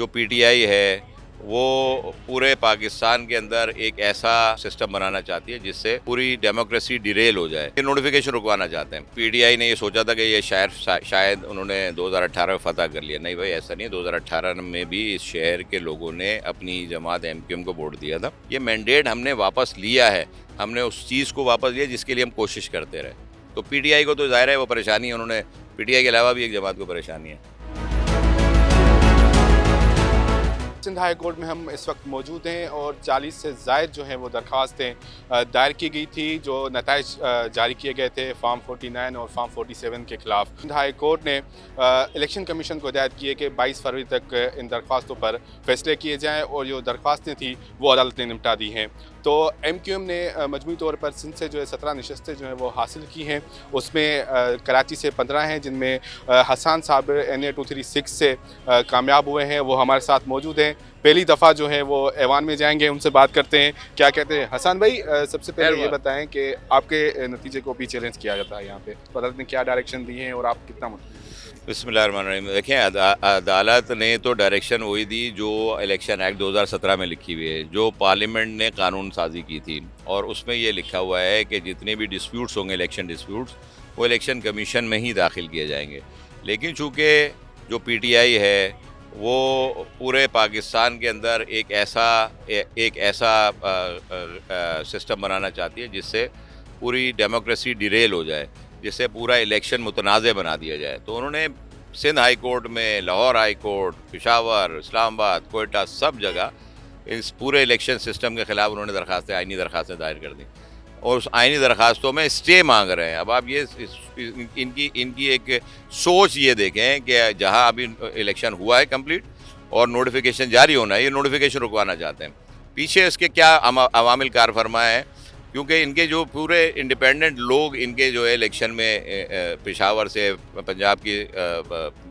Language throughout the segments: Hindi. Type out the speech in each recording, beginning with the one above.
जो पीटीआई है वो पूरे पाकिस्तान के अंदर एक ऐसा सिस्टम बनाना चाहती है जिससे पूरी डेमोक्रेसी डिरेल हो जाए। ये नोटिफिकेशन रुकवाना चाहते हैं। पीटीआई ने ये सोचा था कि ये शायद उन्होंने 2018 में फतह कर लिया। नहीं भाई, ऐसा नहीं है। 2018 में भी इस शहर के लोगों ने अपनी जमात एमक्यूएम को वोट दिया था। ये मैंडेट हमने वापस लिया है। हमने उस चीज़ को वापस लिया जिसके लिए हम कोशिश करते रहे। तो पीटीआई को तो ज़ाहिर है वो परेशानी है। उन्होंने पीटीआई के अलावा भी एक जमात को परेशानी है। सिंध हाई कोर्ट में हम इस वक्त मौजूद हैं और 40 से ज़ायद जो हैं वो दरख्वास्तें दायर की गई थी जो नताइज जारी किए गए थे फॉर्म 49 और फॉर्म 47 के ख़िलाफ़। सिंध हाई कोर्ट ने इलेक्शन कमीशन को हिदायत की है कि 22 फरवरी तक इन दरख्वास्तों पर फैसले किए जाएँ और जो दरख्वास्तें थी वो अदालत ने निपटा दी हैं। तो एमक्यूएम ने मजमूई तौर पर सिंध से जो है 17 नशस्तें जो हैं वो हासिल की हैं। उसमें कराची से 15 हैं जिनमें हसन साहब NA 236 से कामयाब हुए हैं। वो हमारे साथ मौजूद हैं। पहली दफ़ा जो है वो ऐवान में जाएंगे, उनसे बात करते हैं क्या कहते हैं। हसन भाई, सबसे पहले ये बताएं कि आपके नतीजे को भी चैलेंज किया जाता है यहाँ पे, अदालत ने क्या डायरेक्शन दी है और आप कितना बिस्मिल्लाहिर्रहमानिर्रहीम। देखें, अदालत ने तो डायरेक्शन वही दी जो इलेक्शन एक्ट 2017 में लिखी हुई है, जो पार्लियामेंट ने कानून साजी की थी। और उसमें ये लिखा हुआ है कि जितने भी डिस्प्यूट्स होंगे, इलेक्शन डिस्प्यूट्स, वो इलेक्शन कमीशन में ही दाखिल किए जाएंगे। लेकिन चूँकि जो पीटीआई है वो पूरे पाकिस्तान के अंदर एक ऐसा सिस्टम बनाना चाहती है जिससे पूरी डेमोक्रेसी डिरेल हो जाए, जिससे पूरा इलेक्शन मुतनाज़ बना दिया जाए। तो उन्होंने सिंध हाई कोर्ट में, लाहौर हाई कोर्ट, पेशावर, इस्लामाबाद, कोयटा, सब जगह इस पूरे इलेक्शन सिस्टम के ख़िलाफ़ उन्होंने आइनी दरख्वास्तें दायर कर दी और उस आइनी दरख्वास्तों में स्टे मांग रहे हैं। अब आप ये इनकी एक सोच ये देखें कि जहां अभी इलेक्शन हुआ है कंप्लीट और नोटिफिकेशन जारी होना है, ये नोटिफिकेशन रुकवाना चाहते हैं। पीछे इसके क्या अवामिल कार फरमा है, क्योंकि इनके जो पूरे इंडिपेंडेंट लोग इनके जो है इलेक्शन में पेशावर से, पंजाब की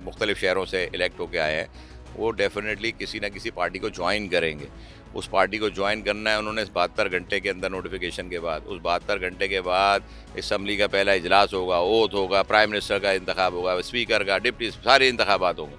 मुख्तलिफ शहरों से इलेक्ट होके आए हैं, वो डेफिनेटली किसी ना किसी पार्टी को ज्वाइन करेंगे। उस पार्टी को ज्वाइन करना है उन्होंने 72 घंटे के अंदर नोटिफिकेशन के बाद। उस 72 घंटे के बाद असम्बली का पहला इजलास होगा, ओथ होगा, प्राइम मिनिस्टर का इंतखाब होगा, स्पीकर का, डिप्टी, सारे इंतखाबात होंगे।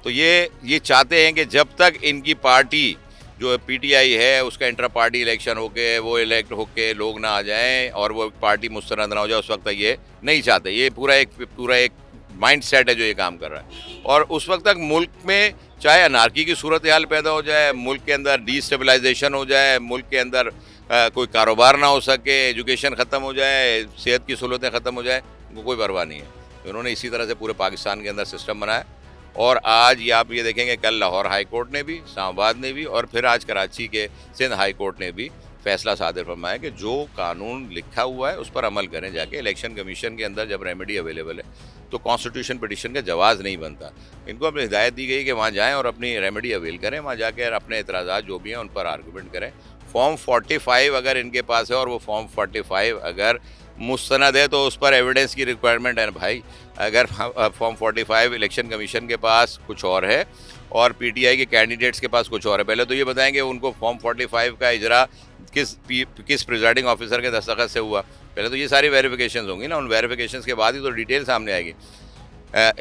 तो ये चाहते हैं कि जब तक इनकी पार्टी जो पीटीआई है उसका इंटर पार्टी इलेक्शन होके वो इलेक्ट होके लोग ना आ जाएं और वो पार्टी मुस्तरद ना हो जाए, उस वक्त तक ये नहीं चाहते। ये पूरा एक माइंड सेट है जो ये काम कर रहा है। और उस वक्त तक मुल्क में चाहे अनार्की की सूरत हाल पैदा हो जाए, मुल्क के अंदर डिस्टेबलाइजेशन हो जाए, मुल्क के अंदर कोई कारोबार ना हो सके, एजुकेशन ख़त्म हो जाए, सेहत की सहूलतें ख़त्म हो जाए, वो कोई परवाह नहीं है। तो उन्होंने इसी तरह से पूरे पाकिस्तान के अंदर सिस्टम बनाया। और आज ये आप ये देखेंगे, कल लाहौर हाई कोर्ट ने भी, इस्लामाबाद ने भी और फिर आज कराची के सिंध हाई कोर्ट ने भी फैसला सादर फरमाया कि जो कानून लिखा हुआ है उस पर अमल करें जाके। इलेक्शन कमीशन के अंदर जब रेमेडी अवेलेबल है तो कॉन्स्टिट्यूशन पिटिशन का जवाज़ नहीं बनता। इनको अपनी हिदायत दी गई कि वहाँ जाएं और अपनी रेमेडी अवेल करें, वहाँ जाके अपने एतराज़ात जो भी हैं उन पर आर्गूमेंट करें। फॉर्म 45 अगर इनके पास है और वो फॉर्म 45 अगर मुस्तनद है तो उस पर एविडेंस की रिक्वायरमेंट है भाई। अगर फॉर्म 45 इलेक्शन कमीशन के पास कुछ और है और पीटीआई के कैंडिडेट्स के पास कुछ और है, पहले तो ये बताएंगे उनको फॉर्म 45 का इजरा किस प्रिजाइडिंग ऑफिसर के दस्तखत से हुआ। पहले तो ये सारी वेरिफिकेशंस होंगी ना, उन वेरिफिकेशंस के बाद ही तो डिटेल सामने आएगी।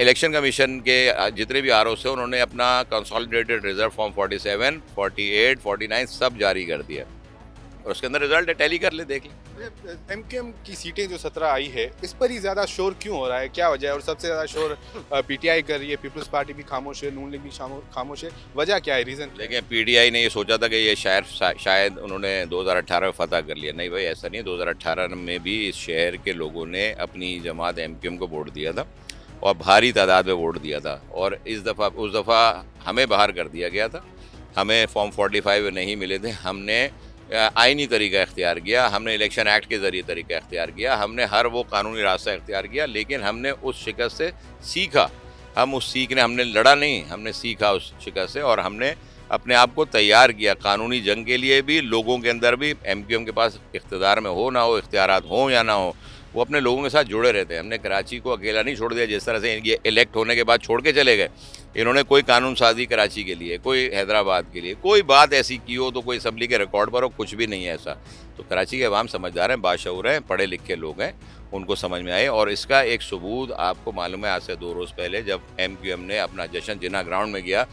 इलेक्शन कमीशन के जितने भी आर ओ से उन्होंने अपना कंसोलिडेटेड रिजल्ट फॉर्म 47, 48, 49 सब जारी कर दिया और उसके अंदर रिजल्ट है, टैली कर ले, देख ले। एमक्यूएम की सीटें जो 17 आई है इस पर ही ज़्यादा शोर क्यों हो रहा है, क्या वजह है? और सबसे ज़्यादा शोर पीटीआई कर रही है, पीपल्स पार्टी भी खामोश है, नून लीग भी खामोश है, वजह क्या है, रीज़न? देखिए, पीटीआई ने ये सोचा था कि ये शायद उन्होंने 2018 में फतह कर लिया। नहीं भाई, ऐसा नहीं है। 2018 में भी इस शहर के लोगों ने अपनी जमात एमक्यूएम को वोट दिया था और भारी तादाद में वोट दिया था। और उस दफ़ा हमें बाहर कर दिया गया था। हमें फॉर्म 45 नहीं मिले थे। हमने आइनी तरीका इख्तियार किया, हमने इलेक्शन एक्ट के ज़रिए तरीका इख्तियार किया, हमने हर वो कानूनी रास्ता इख्तियार किया, लेकिन हमने उस शिकस्त से सीखा। हमने लड़ा नहीं, हमने सीखा उस शिकस्त से और हमने अपने आप को तैयार किया कानूनी जंग के लिए भी। लोगों के अंदर भी, एमक्यूएम के पास इख्तियार में हो ना हो, इख्तियारात हों या ना हो, वो अपने लोगों के साथ जुड़े रहते हैं। हमने कराची को अकेला नहीं छोड़ दिया, जिस तरह से ये इलेक्ट होने के बाद छोड़ के चले गए। इन्होंने कोई कानून साजी कराची के लिए, कोई हैदराबाद के लिए, कोई बात ऐसी की हो तो कोई असम्बली के रिकॉर्ड पर हो, कुछ भी नहीं है ऐसा। तो कराची के अवाम समझदार हैं, बाशऊर हैं, पढ़े लिखे लोग हैं, उनको समझ में आए। और इसका एक सबूत आपको मालूम है, आज से 2 रोज़ पहले जब एमक्यूएम ने अपना जश्न जिन्ना ग्राउंड में किया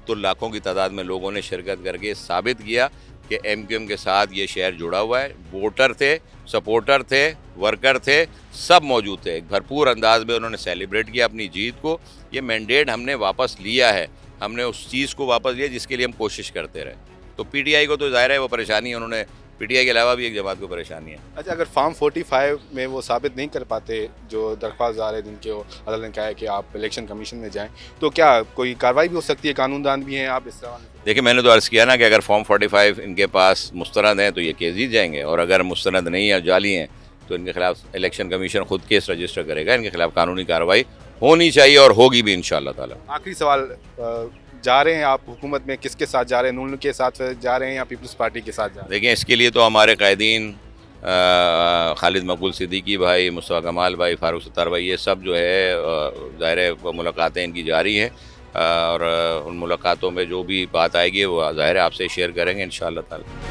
तो लाखों की तादाद में लोगों ने शिरकत करके साबित किया कि MQM के साथ ये शहर जुड़ा हुआ है। वोटर थे, सपोर्टर थे, वर्कर थे, सब मौजूद थे। एक भरपूर अंदाज में उन्होंने सेलिब्रेट किया अपनी जीत को। ये मैंडेट हमने वापस लिया है, हमने उस चीज़ को वापस लिया जिसके लिए हम कोशिश करते रहे। तो PTI को तो ज़ाहिर है वो परेशानी है, उन्होंने PTI के अलावा भी एक जमात को परेशानी है। अच्छा, अगर फॉर्म 45 में वो साबित नहीं कर पाते जो दरख्वास्तदार है जिनके अदालत ने कहा है कि आप इलेक्शन कमीशन में जाएं, तो क्या कोई कार्रवाई भी हो सकती है? कानूनदान भी हैं आप इस तरह? देखिए, मैंने तो अर्ज़ किया ना कि अगर फॉर्म 45 इनके पास मुस्तरद हैं तो ये केस जीत जाएंगे, और अगर मुस्तरद नहीं है, जाली हैं, तो इनके खिलाफ इलेक्शन कमीशन खुद केस रजिस्टर करेगा। इनके खिलाफ कानूनी कार्रवाई होनी चाहिए और होगी भी इंशाअल्लाह ताला। आखिरी सवाल, जा रहे हैं आप हुकूमत में, किसके साथ जा रहे हैं? नून के साथ जा रहे हैं या पीपल्स पार्टी के साथ जा रहे हैं? देखिए, इसके लिए तो हमारे कायदीन खालिद मकबूल सिद्दीकी भाई, मुस्तफ़ा कमाल भाई, फारूक सत्तार भाई, ये सब जो है ज़ाहिर है वो मुलाकातें इनकी जारी हैं, और उन मुलाकातों में जो भी बात आएगी वो ज़ाहिर है आपसे शेयर करेंगे इंशाअल्लाह ताला।